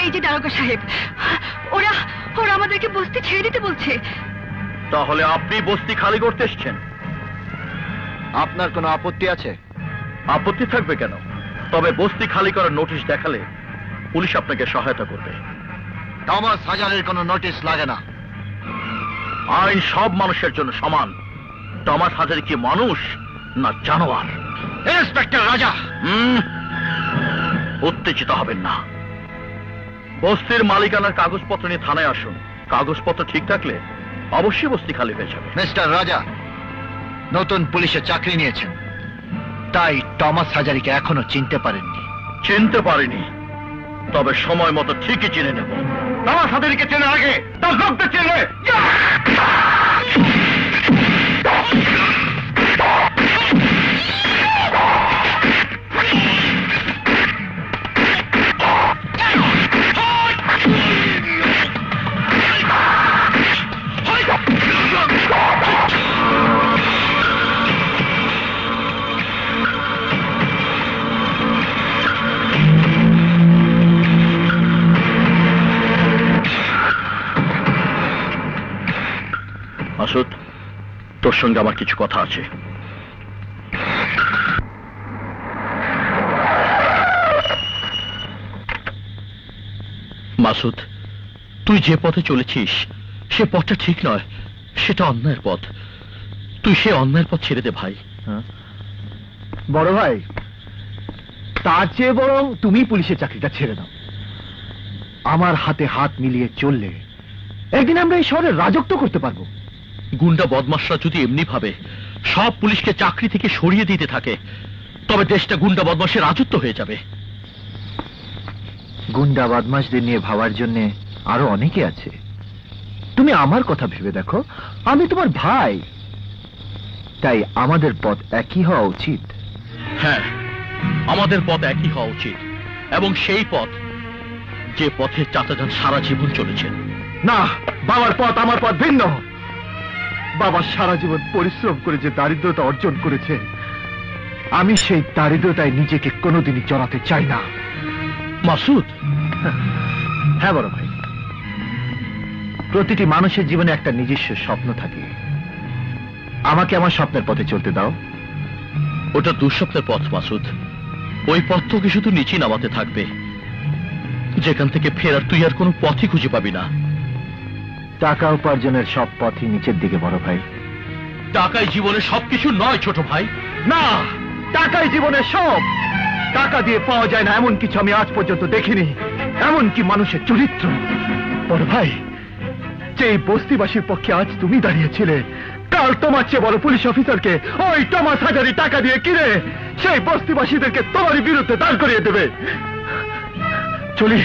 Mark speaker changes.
Speaker 1: এই যে দারোগা সাহেব, ওরা ওরা আমাদেরকে বস্তি ছেড়ে দিতে বলছে।
Speaker 2: তাহলে আপনি বস্তি খালি করতে এসছেন?
Speaker 3: আপনার কোনো আপত্তি আছে?
Speaker 2: আপত্তি থাকবে কেন? তবে বস্তি খালি করার নোটিশ দেখালে পুলিশ আপনাকে সহায়তা করবে।
Speaker 3: টমাস হাজারের কোনো নোটিশ লাগে না।
Speaker 2: আইন সব মানুষের জন্য সমান। টমাস হাজারি কি মানুষ না জানোয়ার?
Speaker 3: ইন্সপেক্টর রাজা,
Speaker 2: উত্তেজিত হবেন না। বস্তির মালিকানার কাগজপত্র নিয়ে থানায় আসুন। কাগজপত্র ঠিক থাকলে অবশ্যই বস্তি খালি হয়ে যাবে।
Speaker 3: মিস্টার রাজা নতুন পুলিশে চাকরি নিয়েছেন, তাই টমাস হাজারিকে এখনো চিনতে পারেননি।
Speaker 2: চিনতে পারিনি, তবে সময় মতো ঠিকই চিনে নেব।
Speaker 3: টমাস হাজারিকে চেনার আগে তার লোকদের চেনে।
Speaker 2: মাসুদ, তোর সঙ্গে আমার কিছু কথা আছে। মাসুদ, তুই যে পথে চলেছিস সে পথটা ঠিক নয়, সেটা অন্যায়ের পথ। তুই সে অন্যায়ের পথ ছেড়ে দে ভাই।
Speaker 3: বড় ভাই, তার চেয়ে বরং তুমি পুলিশের চাকরিটা ছেড়ে দাও। আমার হাতে হাত মিলিয়ে চললে একদিন আমরা এই শহরে রাজত্ব করতে পারবো।
Speaker 2: গুন্ডা বদমাশরা যদি এমনি ভাবে সব পুলিশকে চাকরি থেকে সরিয়ে দিতে থাকে, তবে দেশটা গুন্ডা বদমাশের রাজত্ব হয়ে যাবে।
Speaker 3: গুন্ডা বদমাশদের নিয়ে ভাবার জন্য আরো অনেকে আছে। তুমি আমার কথা ভেবে দেখো, আমি তোমার ভাই, তাই আমাদের পথ একই হওয়া উচিত।
Speaker 2: হ্যাঁ, আমাদের পথ একই হওয়া উচিত, এবং সেই পথ যে পথে চাচাজান সারা জীবন চলেছেন।
Speaker 3: না, বাবার পথ আমার পথ ভিন্ন। বাবা সারা জীবন পরিশ্রম করে যে দারিদ্রতা অর্জন করেছে, আমি সেই দারিদ্রতায় নিজেকে কোনোদিনই চড়াতে চাই না।
Speaker 2: মাসুদ,
Speaker 3: হ্যাঁ বড় ভাই, প্রতিটি মানুষের জীবনে একটা নিজস্ব স্বপ্ন থাকে। আমাকে আমার স্বপ্নের পথে চলতে দাও।
Speaker 2: ওটা দুঃস্বপ্নের পথ মাসুদ। ওই পথ তোকে শুধু নিচে নামাতে থাকবে, যেখান থেকে ফেরার তুই আর কোনো পথই খুঁজে পাবি না।
Speaker 3: টাকা উপার্জনের সব পথই নিচের দিকে বড় ভাই।
Speaker 2: টাকাই জীবনে সবকিছু নয় ছোট ভাই।
Speaker 3: না, টাকাই জীবনের সব। টাকা দিয়ে পাওয়া যায় না এমন কিছু আমি আজ পর্যন্ত দেখিনি, এমনকি মানুষের চরিত্র। বড় ভাই, যে বস্তিবাসীর পক্ষে আজ তুমি দাঁড়িয়েছিলে, কাল তোমার চেয়ে বড় পুলিশ অফিসারকে ওই টমাস হাজারি টাকা দিয়ে কিনে সেই বস্তিবাসীদেরকে তোমারই বিরুদ্ধে দাঁড় করিয়ে দেবে। চলি।